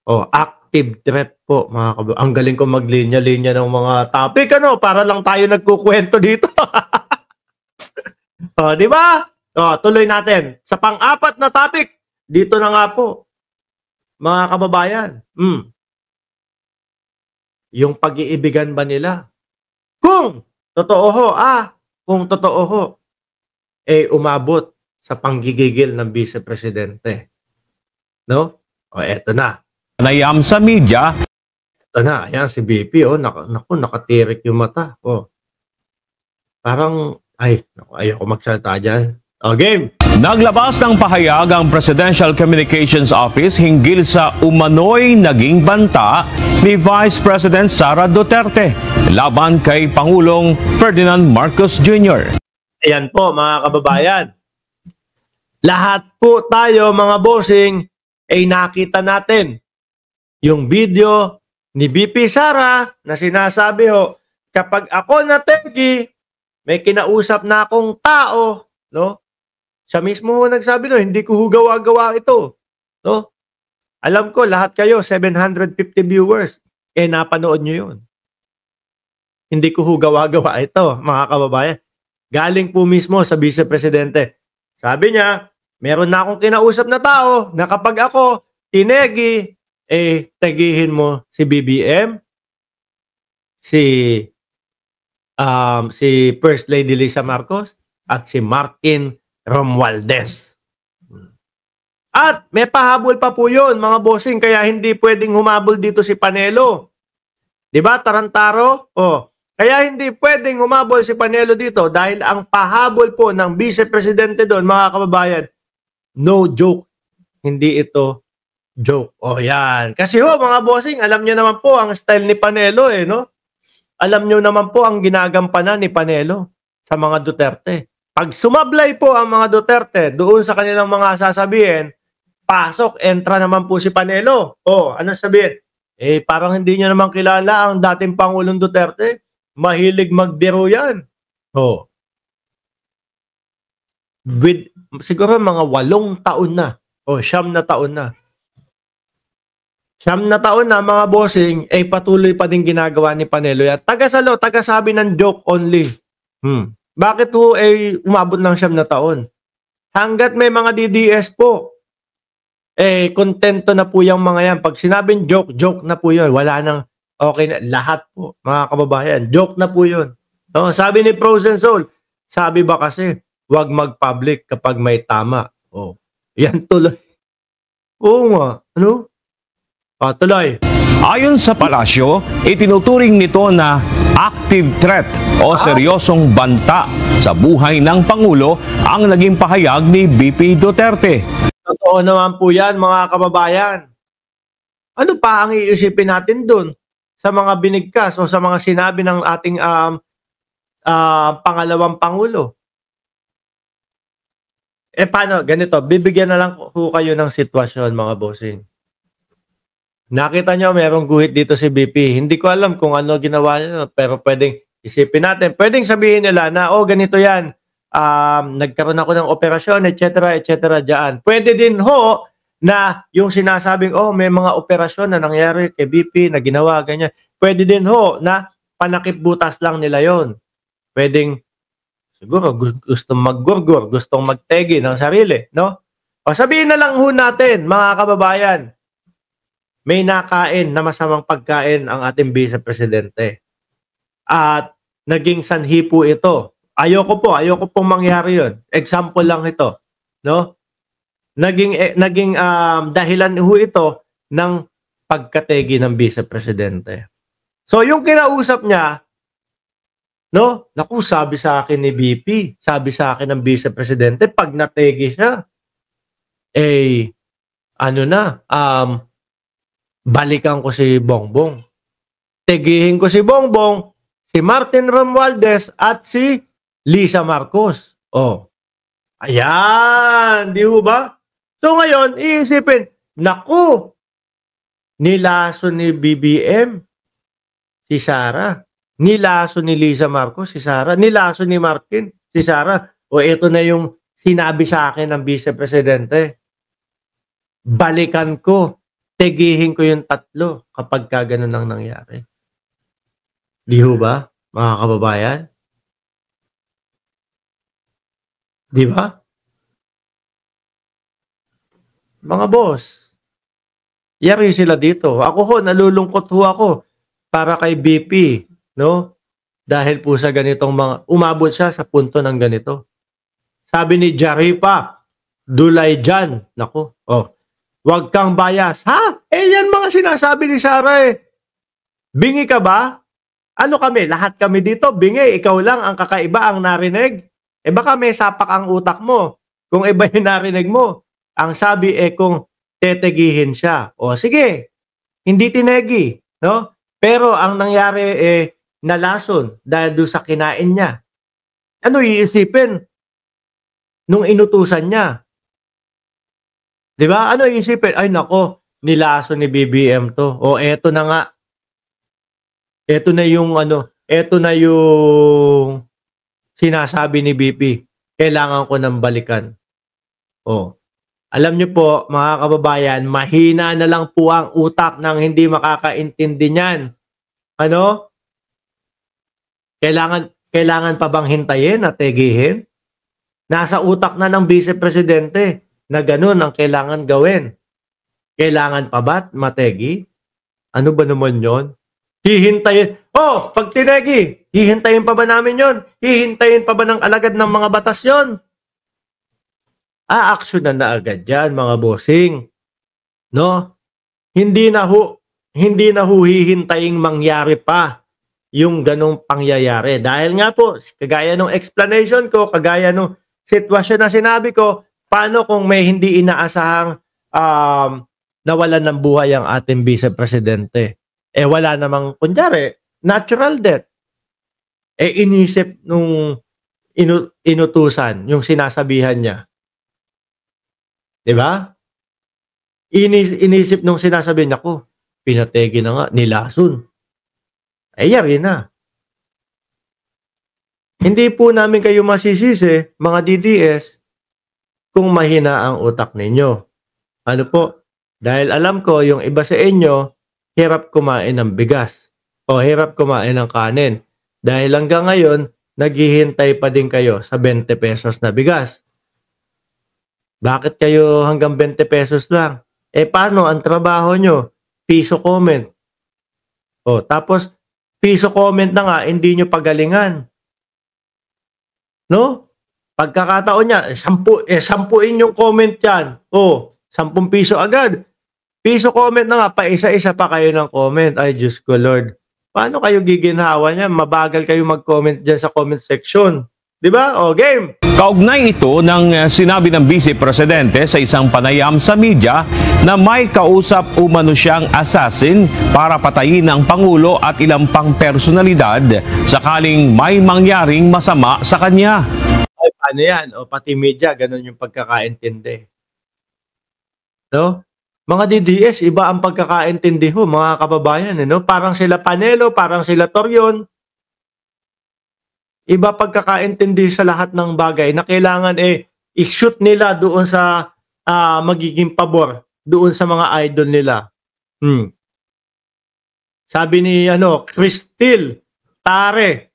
Active threat po mga ang galing ko maglinya-linya ng mga topic ano, para lang tayo nagkukuwento dito. Di ba? Tuloy natin. Sa pang-apat na topic, dito na nga po, mga kababayan. Yung pag-iibigan ba nila? Kung totoo ho, kung totoo ho, umabot sa panggigigil ng Vice Presidente. No? Eto na. Nayam sa media. Ito na, ayan si BP, naku, nakatirik yung mata. Parang, ayoko magsalita dyan. Game! Naglabas ng pahayag ang Presidential Communications Office hinggil sa umano'y naging banta ni Vice President Sara Duterte laban kay Pangulong Ferdinand Marcos Jr. Ayan po mga kababayan. Lahat po tayo mga bossing ay nakita natin yung video ni BP Sara na sinasabi kapag ako nategi, may kinausap na akong tao, no? Siya mismo nagsabi hindi ko gawa-gawa ito, no? Alam ko lahat kayo 750 viewers, napanood nyo yun. Hindi ko gawa-gawa ito, mga kababayan. Galing po mismo sa Vice Presidente. Sabi niya, meron na akong kinausap na tao na kapag ako tinegi, tegihin mo si BBM, si First Lady Lisa Marcos, at si Martin Romualdez. At may pahabol pa po yun, mga bossing, kaya hindi pwedeng humabol dito si Panelo. Diba, Tarantaro? Kaya hindi pwedeng humabol si Panelo dito dahil ang pahabol po ng Vice Presidente doon, mga kababayan, no joke. Hindi ito joke. Yan. Kasi mga bossing, alam niyo naman po ang style ni Panelo, no? Alam niyo naman po ang ginagampanan ni Panelo sa mga Duterte. Pag sumablay po ang mga Duterte doon sa kanilang mga sasabihin, pasok, entra naman po si Panelo. Ano sabihin? Parang hindi niya naman kilala ang dating Pangulong Duterte. Mahilig magbiro yan. Siguro mga 8 taon na. 9 na taon na. 9 na taon na mga bossing, patuloy pa din ginagawa ni Panelo. Tagasabi ng joke only. Bakit umabot ng 9 na taon? Hanggat may mga DDS po, kontento na po yung mga yan. Pag sinabing joke, joke na po yun. Wala nang okay na. Lahat po, mga kababayan. Joke na po yun. Sabi ni Frozen Soul, sabi ba kasi, huwag mag-public kapag may tama. Yan tuloy. Nga. Ano? Tuloy. Ayon sa palasyo, itinuturing nito na active threat o seryosong banta sa buhay ng Pangulo ang naging pahayag ni BP Duterte. Totoo naman po yan, mga kababayan. Ano pa ang iisipin natin dun sa mga binigkas o sa mga sinabi ng ating pangalawang Pangulo? Paano? Ganito, bibigyan na lang po kayo ng sitwasyon, mga bossing. Nakita nyo, merong guhit dito si BP. Hindi ko alam kung ano ginawa niya, pero pwedeng isipin natin. Pwedeng sabihin nila na, ganito yan. Nagkaroon ako ng operasyon, etc., etc. dyan. Pwede din na yung sinasabing, may mga operasyon na nangyari kay BP na ginawa, ganyan. Pwede din na panakip butas lang nila yon. Pwedeng, siguro, gustong maggurgur, gustong magtegi ng sarili, no? O sabihin na lang natin, mga kababayan, may nakain na masamang pagkain ang ating Vice Presidente. At naging sanhi po ito. Ayoko pong mangyari yun. Example lang ito. No? Naging dahilan ito ng pagkategi ng Vice Presidente. So yung kinausap niya, no? Naku, sabi sa akin ni BP, sabi sa akin ng Vice Presidente, pag nategi siya, balikan ko si Bongbong. Tegihin ko si Bongbong, si Martin Romualdez at si Lisa Marcos. Ayan, di ba? So ngayon, iisipin, naku, nilaso ni BBM si Sara. Nilaso ni Lisa Marcos si Sara. Nilaso ni Martin si Sara. Ito na yung sinabi sa akin ng Vice Presidente. Balikan ko tegihin ko yung 3 kapag ka ganun ang nangyari. Di ho ba, mga kababayan? Di ba? Mga boss, yari sila dito. Ako ho, nalulungkot ho ako para kay BP, no? Dahil po sa ganitong umabot siya sa punto ng ganito. Sabi ni Jaripa, Dulay dyan. Naku, wag kang bias. Ha? Yan mga sinasabi ni Sara eh. Bingi ka ba? Ano kami? Lahat kami dito, bingi. Ikaw lang ang kakaiba ang narinig. Baka may sapak ang utak mo. Kung iba yung narinig mo. Ang sabi kung tetegihin siya. Sige, hindi tinegi. No? Pero ang nangyari nalason dahil doon sa kinain niya. Ano iisipin nung inutusan niya? Diba? Ano iisipin? Ay nako, nilason ni BBM to. Eto na nga. Eto na yung eto na yung sinasabi ni BP. Kailangan ko nang balikan. Alam niyo po, mga kababayan, mahina na lang po ang utak ng hindi makakaintindi niyan. Ano? Kailangan pa bang hintayin at tegihin? Nasa utak na ng Vice Presidente na ganun ang kailangan gawin. Kailangan pa ba't mategi? Ano ba naman yon? Hihintayin. Pag tinegi, hihintayin pa ba namin yon? Hihintayin pa ba ng alagad ng mga batas yon? Aaksyon na agad yan, mga bossing. No? Hindi na ho hihintaying mangyari pa yung ganong pangyayari. Dahil nga po, kagaya ng explanation ko, kagaya ng sitwasyon na sinabi ko, paano kung may hindi inaasahang nawalan ng buhay ang ating Vice Presidente? Wala namang, kunyari, natural death. Inisip nung inutusan, yung sinasabihan niya. Diba? Inisip nung sinasabihan niya, pinategi na nga, nilason. Yari na. Hindi po namin kayo masisisi, mga DDS, kung mahina ang utak ninyo. Ano po? Dahil alam ko, yung iba sa inyo, hirap kumain ng bigas o hirap kumain ng kanin. Dahil hanggang ngayon, naghihintay pa din kayo sa 20 pesos na bigas. Bakit kayo hanggang 20 pesos lang? Paano ang trabaho nyo? Piso comment. Tapos, piso comment na nga, hindi nyo pagalingan. No? Pagkakataon niya, 10 yung comment yan. 10 piso agad. Piso comment na nga, pa-isa-isa pa kayo ng comment. Ay, Diyos ko Lord. Paano kayo giginhawa niya? Mabagal kayo mag-comment dyan sa comment section. Diba? Game! Kaugnay ito ng sinabi ng Vice Presidente sa isang panayam sa media na may kausap umano siyang assassin para patayin ang Pangulo at ilang pang personalidad sakaling may mangyaring masama sa kanya. Paano yan? Pati media, ganun yung pagkakaintindi. No? Mga DDS, iba ang pagkakaintindi ho, mga kababayan. Parang sila Panelo, parang sila Torion. Iba pagkakaintindi sa lahat ng bagay na kailangan i-shoot nila doon sa magiging pabor, doon sa mga idol nila. Sabi ni Cristil Tare,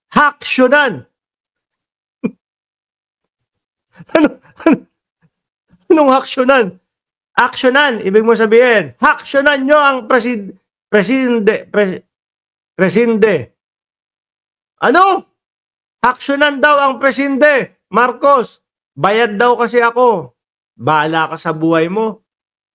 haksyonan. Anong haksyonan? Aksyonan, ibig mo sabihin, haksyonan nyo ang presinde. Ano? Haksyonan daw ang presinde. Marcos, bayad daw kasi ako. Bahala ka sa buhay mo.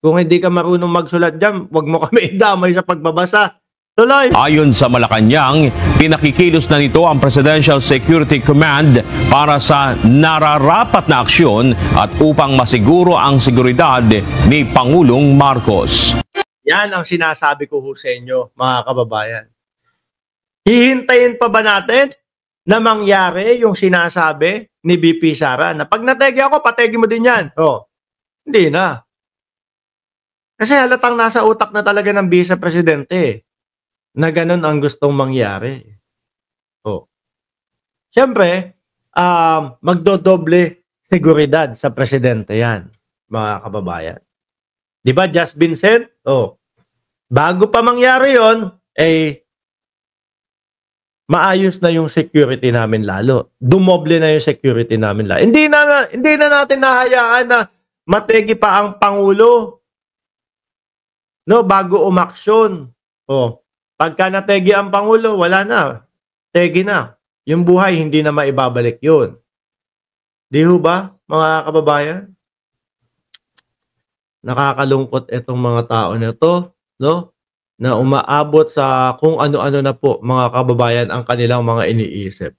Kung hindi ka marunong magsulat dyan, wag mo kami idamay sa pagbabasa. Tuloy. Ayon sa Malacanang, pinakikilos na nito ang Presidential Security Command para sa nararapat na aksyon at upang masiguro ang seguridad ni Pangulong Marcos. Yan ang sinasabi ko sa inyo, mga kababayan. Hihintayin pa ba natin na mangyari yung sinasabi ni BP Sara na pag nategi ako, pategi mo din yan? Hindi na. Kasi halatang nasa utak na talaga ng Vice Presidente na ganun ang gustong mangyari. Siyempre, magdodoble seguridad sa Presidente yan, mga kababayan. Di ba, Just Vincent? Oh. Bago pa mangyari yon, maayos na yung security namin lalo. Dumoble na yung security namin lalo. Hindi na natin nahayaan na mategi pa ang Pangulo. No, bago umaksyon. Oh. Pagka nategi ang Pangulo, wala na. Tegi na. Yung buhay, hindi na maibabalik yun. Di ho ba, mga kababayan? Nakakalungkot itong mga tao na to, no? Na umaabot sa kung ano-ano na po, mga kababayan, ang kanilang mga iniisip.